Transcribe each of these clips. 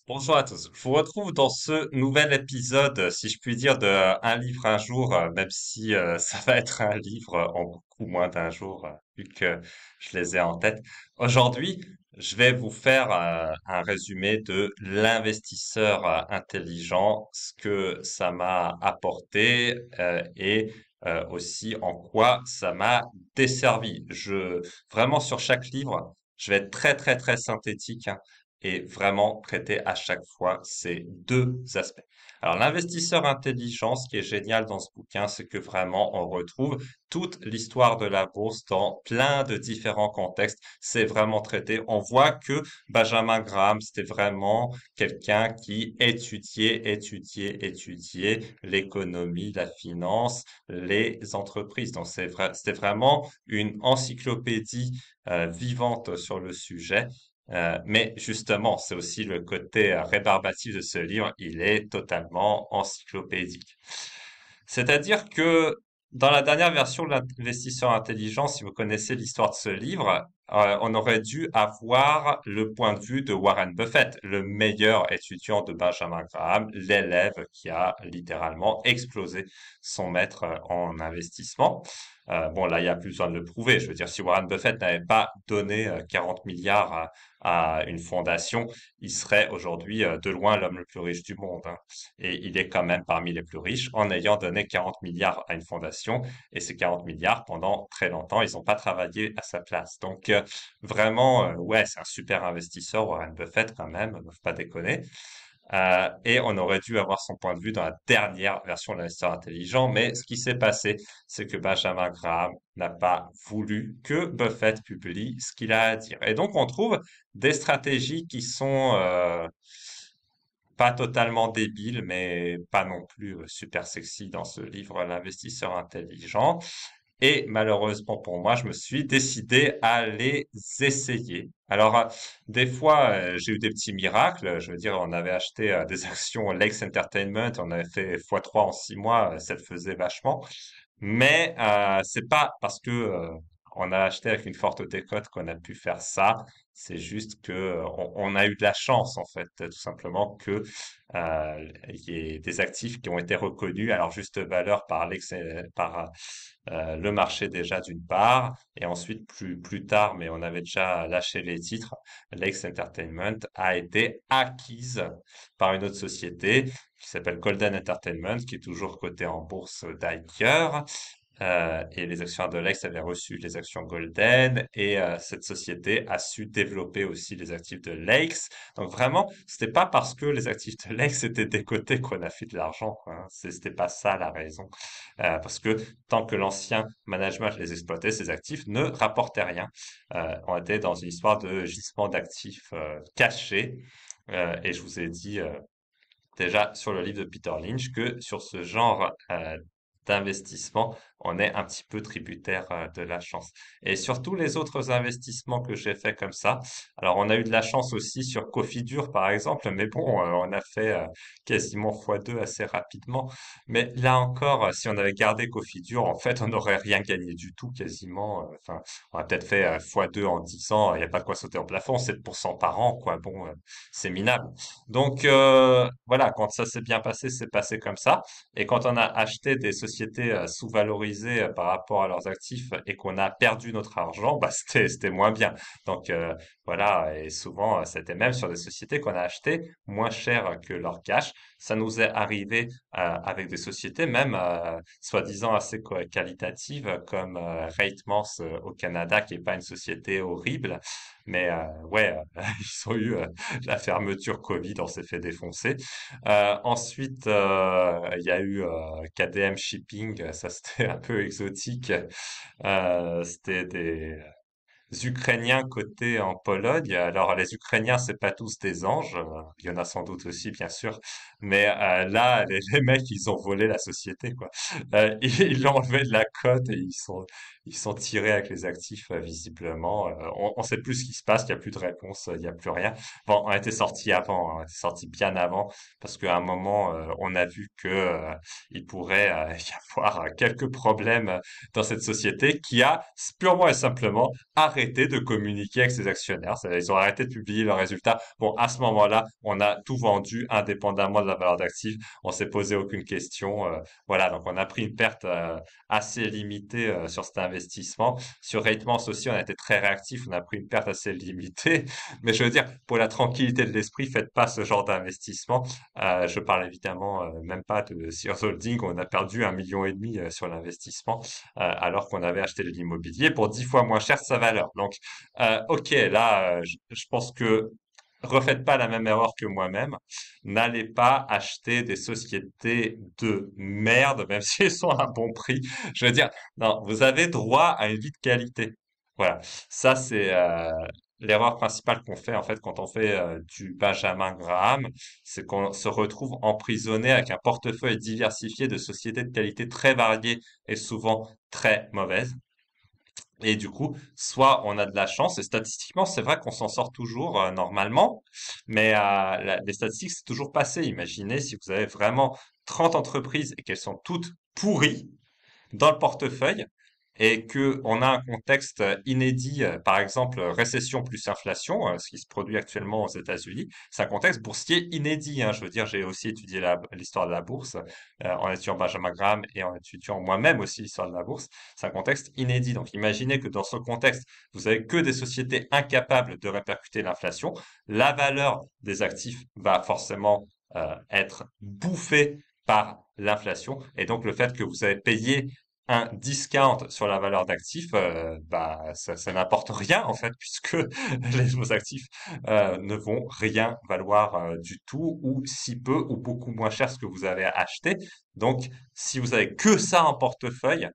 Bonjour à tous. Je vous retrouve dans ce nouvel épisode, si je puis dire, de Un livre un jour, même si ça va être un livre en beaucoup moins d'un jour, vu que je les ai en tête. Aujourd'hui, je vais vous faire un résumé de l'investisseur intelligent, ce que ça m'a apporté et aussi en quoi ça m'a desservi. Vraiment sur chaque livre, je vais être très très très synthétique, hein, et vraiment traiter à chaque fois ces deux aspects. Alors, l'investisseur intelligent, ce qui est génial dans ce bouquin, c'est que vraiment on retrouve toute l'histoire de la bourse dans plein de différents contextes. C'est vraiment traité. On voit que Benjamin Graham, c'était vraiment quelqu'un qui étudiait l'économie, la finance, les entreprises. Donc, c'était vraiment une encyclopédie vivante sur le sujet. Mais justement, c'est aussi le côté rébarbatif de ce livre, il est totalement encyclopédique. C'est-à-dire que dans la dernière version de l'investisseur intelligent, si vous connaissez l'histoire de ce livre, on aurait dû avoir le point de vue de Warren Buffett, le meilleur étudiant de Benjamin Graham, l'élève qui a littéralement explosé son maître en investissement. Bon, là, il n'y a plus besoin de le prouver. Je veux dire, si Warren Buffett n'avait pas donné 40 milliards à une fondation, il serait aujourd'hui de loin l'homme le plus riche du monde, hein. Et il est quand même parmi les plus riches en ayant donné 40 milliards à une fondation. Et ces 40 milliards, pendant très longtemps, ils n'ont pas travaillé à sa place. Donc, vraiment, ouais, c'est un super investisseur, Warren Buffett, quand même, ne faut pas déconner. Et on aurait dû avoir son point de vue dans la dernière version de l'investisseur intelligent, mais ce qui s'est passé, c'est que Benjamin Graham n'a pas voulu que Buffett publie ce qu'il a à dire. Et donc on trouve des stratégies qui sont pas totalement débiles, mais pas non plus super sexy dans ce livre, L'investisseur intelligent. Et malheureusement pour moi, je me suis décidé à les essayer. Alors, des fois, j'ai eu des petits miracles. Je veux dire, on avait acheté des actions Lex Entertainment, on avait fait x3 en 6 mois, ça le faisait vachement. Mais c'est pas parce que on a acheté avec une forte décote qu'on a pu faire ça. C'est juste que on a eu de la chance en fait, tout simplement que il y ait des actifs qui ont été reconnus à leur juste valeur par le marché déjà d'une part, et ensuite plus tard, mais on avait déjà lâché les titres, Lex Entertainment a été acquise par une autre société qui s'appelle Golden Entertainment, qui est toujours cotée en bourse d'ailleurs. Et les actionnaires de Lex avaient reçu les actions Golden et cette société a su développer aussi les actifs de Lex. Donc vraiment, c'était pas parce que les actifs de Lex étaient décotés qu'on a fait de l'argent, quoi, hein. C'était pas ça la raison. Parce que tant que l'ancien management les exploitait, ces actifs ne rapportaient rien. On était dans une histoire de gisement d'actifs cachés. Et je vous ai dit déjà sur le livre de Peter Lynch que sur ce genre d'investissement, on est un petit peu tributaire de la chance. Et sur tous les autres investissements que j'ai fait comme ça, alors on a eu de la chance aussi sur Cofidure par exemple, mais bon, on a fait quasiment x2 assez rapidement. Mais là encore, si on avait gardé Cofidure, en fait, on n'aurait rien gagné du tout quasiment. Enfin, on a peut-être fait x2 en 10 ans, il n'y a pas de quoi sauter en plafond, 7% par an, quoi. Bon, c'est minable. Donc voilà, quand ça s'est bien passé, c'est passé comme ça. Et quand on a acheté des sociétés sous-valorisées par rapport à leurs actifs et qu'on a perdu notre argent, bah c'était moins bien. Donc voilà, et souvent c'était même sur des sociétés qu'on a achetées moins cher que leur cash. Ça nous est arrivé avec des sociétés même soi-disant assez qualitatives comme Reitmans au Canada, qui est pas une société horrible, mais ouais, ils ont eu la fermeture Covid, on s'est fait défoncer. Ensuite, il y a eu KDM Shipping, ça c'était un peu exotique. C'était des Ukrainiens cotés en Pologne. Alors les Ukrainiens, c'est pas tous des anges, il y en a sans doute aussi bien sûr, mais là les mecs ils ont volé la société quoi. Ils l'ont enlevé de la cote et ils sont tirés avec les actifs visiblement. On sait plus ce qui se passe, il y a plus de réponse, il y a plus rien. Bon, on était sorti avant, hein, on était sorti bien avant parce qu'à un moment on a vu que il pourrait y avoir quelques problèmes dans cette société qui a purement et simplement arrêté arrêté de communiquer avec ses actionnaires. Ils ont arrêté de publier leurs résultats. Bon, à ce moment-là, on a tout vendu indépendamment de la valeur d'actif. On s'est posé aucune question. Voilà, donc on a pris une perte assez limitée sur cet investissement. Sur Ratemans aussi, on a été très réactif. On a pris une perte assez limitée. Mais je veux dire, pour la tranquillité de l'esprit, faites pas ce genre d'investissement. Je parle évidemment même pas de Sears Holding. On a perdu 1,5 million sur l'investissement, alors qu'on avait acheté de l'immobilier pour 10 fois moins cher de sa valeur. Donc, ok, là, je pense que refaites pas la même erreur que moi-même. N'allez pas acheter des sociétés de merde, même si elles sont à un bon prix. Je veux dire, non, vous avez droit à une vie de qualité. Voilà, ça c'est l'erreur principale qu'on fait en fait quand on fait du Benjamin Graham, c'est qu'on se retrouve emprisonné avec un portefeuille diversifié de sociétés de qualité très variées et souvent très mauvaises. Et du coup, soit on a de la chance, et statistiquement, c'est vrai qu'on s'en sort toujours normalement, mais les statistiques, c'est toujours passé. Imaginez si vous avez vraiment 30 entreprises et qu'elles sont toutes pourries, dans le portefeuille et que on a un contexte inédit, par exemple récession plus inflation, ce qui se produit actuellement aux États-Unis, c'est un contexte boursier inédit, hein. Je veux dire, j'ai aussi étudié l'histoire de la bourse en étudiant Benjamin Graham et en étudiant moi-même aussi l'histoire de la bourse. C'est un contexte inédit. Donc imaginez que dans ce contexte, vous avez que des sociétés incapables de répercuter l'inflation. La valeur des actifs va forcément être bouffée par l'inflation. Et donc, le fait que vous avez payé un discount sur la valeur d'actifs, bah, ça n'apporte rien, en fait, puisque vos actifs ne vont rien valoir du tout, ou si peu, ou beaucoup moins cher ce que vous avez acheté. Donc, si vous avez que ça en portefeuille,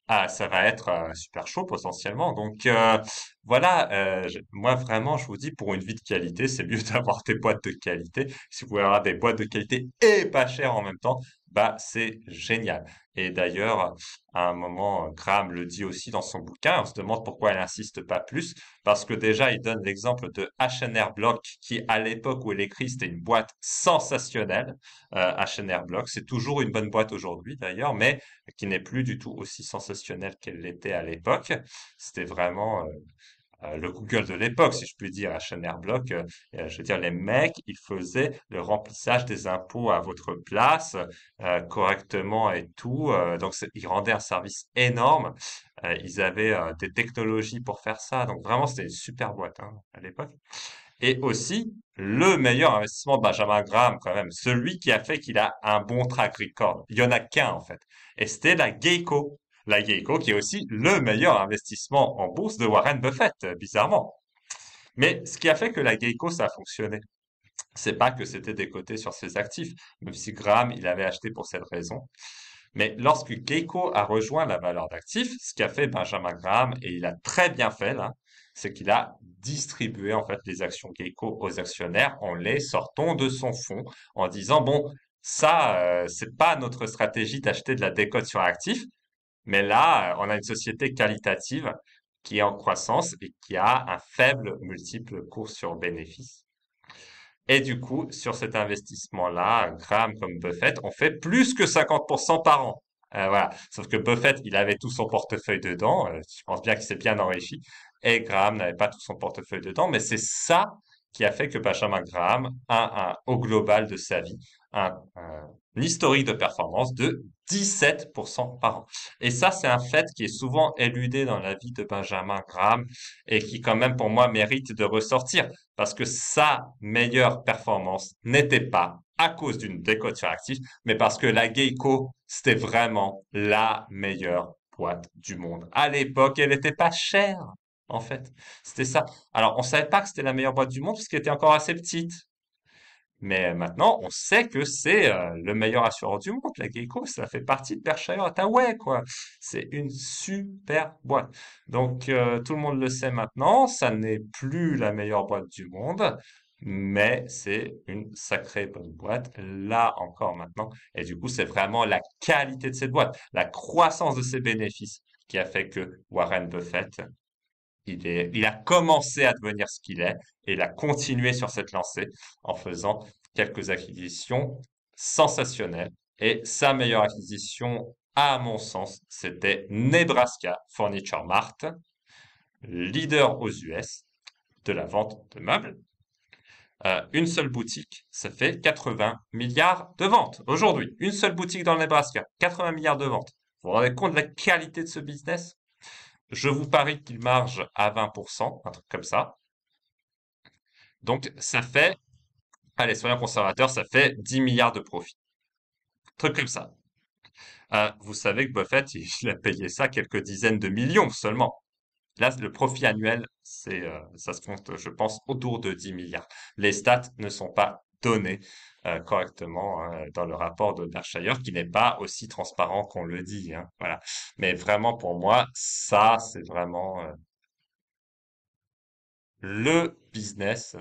ça va être super chaud potentiellement. Donc, voilà, moi vraiment, je vous dis, pour une vie de qualité, c'est mieux d'avoir des boîtes de qualité. Si vous pouvez avoir des boîtes de qualité et pas chères en même temps, bah c'est génial. Et d'ailleurs, à un moment, Graham le dit aussi dans son bouquin, on se demande pourquoi il insiste pas plus, parce que déjà, il donne l'exemple de H&R Block, qui à l'époque où il écrit, c'était une boîte sensationnelle. H&R Block, c'est toujours une bonne boîte aujourd'hui d'ailleurs, mais qui n'est plus du tout aussi sensationnelle qu'elle l'était à l'époque. C'était vraiment le Google de l'époque, si je puis dire, à H&R Block. Je veux dire, les mecs, ils faisaient le remplissage des impôts à votre place correctement et tout. Donc, ils rendaient un service énorme. Ils avaient des technologies pour faire ça. Donc, vraiment, c'était une super boîte hein, à l'époque. Et aussi, le meilleur investissement de Benjamin Graham, quand même, celui qui a fait qu'il a un bon track record. Il y en a qu'un, en fait. Et c'était la Geico. La Geico, qui est aussi le meilleur investissement en bourse de Warren Buffett, bizarrement. Mais ce qui a fait que la Geico, ça a fonctionné, c'est pas que c'était décoté sur ses actifs, même si Graham, il avait acheté pour cette raison. Mais lorsque Geico a rejoint la valeur d'actifs, ce qu'a fait Benjamin Graham, et il a très bien fait là, c'est qu'il a distribué en fait les actions Geico aux actionnaires en les sortant de son fonds, en disant bon, ça, c'est pas notre stratégie d'acheter de la décote sur actifs, mais là, on a une société qualitative qui est en croissance et qui a un faible multiple cours sur bénéfice. Et du coup, sur cet investissement-là, Graham comme Buffett ont fait plus que 50% par an. Voilà. Sauf que Buffett, il avait tout son portefeuille dedans. Je pense bien qu'il s'est bien enrichi. Et Graham n'avait pas tout son portefeuille dedans. Mais c'est ça qui a fait que Benjamin Graham a au global de sa vie un historique de performance de 17% par an. Et ça, c'est un fait qui est souvent éludé dans la vie de Benjamin Graham et qui, quand même, pour moi, mérite de ressortir parce que sa meilleure performance n'était pas à cause d'une décote sur actif, mais parce que la Geico, c'était vraiment la meilleure boîte du monde. À l'époque, elle n'était pas chère, en fait. C'était ça. Alors, on savait pas que c'était la meilleure boîte du monde parce qu'elle était encore assez petite. Mais maintenant, on sait que c'est le meilleur assureur du monde. La Geico, ça fait partie de Berkshire Hathaway, quoi. C'est une super boîte. Donc, tout le monde le sait maintenant. Ça n'est plus la meilleure boîte du monde, mais c'est une sacrée bonne boîte, là encore maintenant. Et du coup, c'est vraiment la qualité de cette boîte, la croissance de ses bénéfices qui a fait que Warren Buffett, il a commencé à devenir ce qu'il est et il a continué sur cette lancée en faisant quelques acquisitions sensationnelles. Et sa meilleure acquisition, à mon sens, c'était Nebraska Furniture Mart. leader aux US de la vente de meubles. Une seule boutique, ça fait 80 milliards de ventes aujourd'hui. Une seule boutique dans le Nebraska, 80 milliards de ventes. Vous vous rendez compte de la qualité de ce business? Je vous parie qu'il marge à 20%, un truc comme ça. Donc, ça fait, allez, soyons conservateurs, ça fait 10 milliards de profit. Truc comme ça. Vous savez que Buffett, il a payé ça quelques dizaines de millions seulement. Là, le profit annuel, ça se compte, je pense, autour de 10 milliards. Les stats ne sont pas données correctement dans le rapport de Berkshire, qui n'est pas aussi transparent qu'on le dit, hein, voilà. Mais vraiment, pour moi, ça, c'est vraiment le business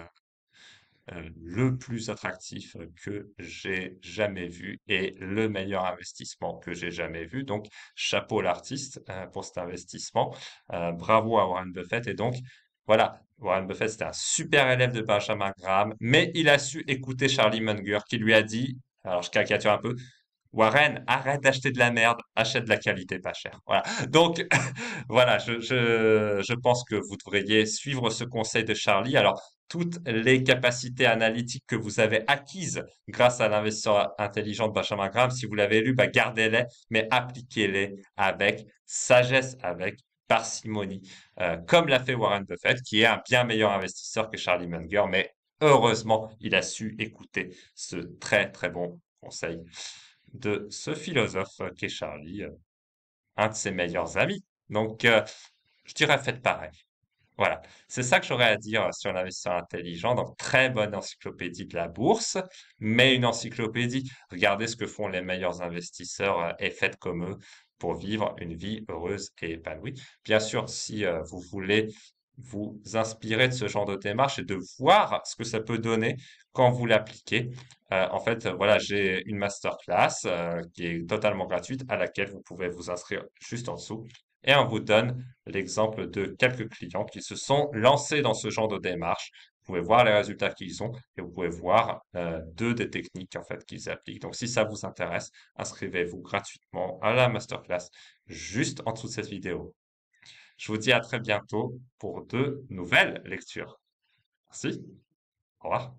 le plus attractif que j'ai jamais vu et le meilleur investissement que j'ai jamais vu. Donc, chapeau l'artiste pour cet investissement. Bravo à Warren Buffett. Et donc, voilà, Warren Buffett, c'était un super élève de Benjamin Graham, mais il a su écouter Charlie Munger qui lui a dit, alors je caricature un peu, Warren, arrête d'acheter de la merde, achète de la qualité pas chère. Voilà. Donc, voilà, je pense que vous devriez suivre ce conseil de Charlie. Alors, toutes les capacités analytiques que vous avez acquises grâce à l'investisseur intelligent de Benjamin Graham, si vous l'avez lu, bah, gardez-les, mais appliquez-les avec sagesse, avec parcimonie, comme l'a fait Warren Buffett, qui est un bien meilleur investisseur que Charlie Munger, mais heureusement, il a su écouter ce très, très bon conseil de ce philosophe qu'est Charlie, un de ses meilleurs amis. Donc, je dirais faites pareil. Voilà, c'est ça que j'aurais à dire sur l'investisseur intelligent. Donc, très bonne encyclopédie de la bourse, mais une encyclopédie. Regardez ce que font les meilleurs investisseurs et faites comme eux pour vivre une vie heureuse et épanouie. Bien sûr, si vous voulez vous inspirer de ce genre de démarche et de voir ce que ça peut donner quand vous l'appliquez, en fait, voilà, j'ai une masterclass qui est totalement gratuite à laquelle vous pouvez vous inscrire juste en dessous. Et on vous donne l'exemple de quelques clients qui se sont lancés dans ce genre de démarche. Vous pouvez voir les résultats qu'ils ont et vous pouvez voir deux des techniques en fait qu'ils appliquent. Donc si ça vous intéresse, inscrivez-vous gratuitement à la masterclass juste en dessous de cette vidéo. Je vous dis à très bientôt pour de nouvelles lectures. Merci. Au revoir.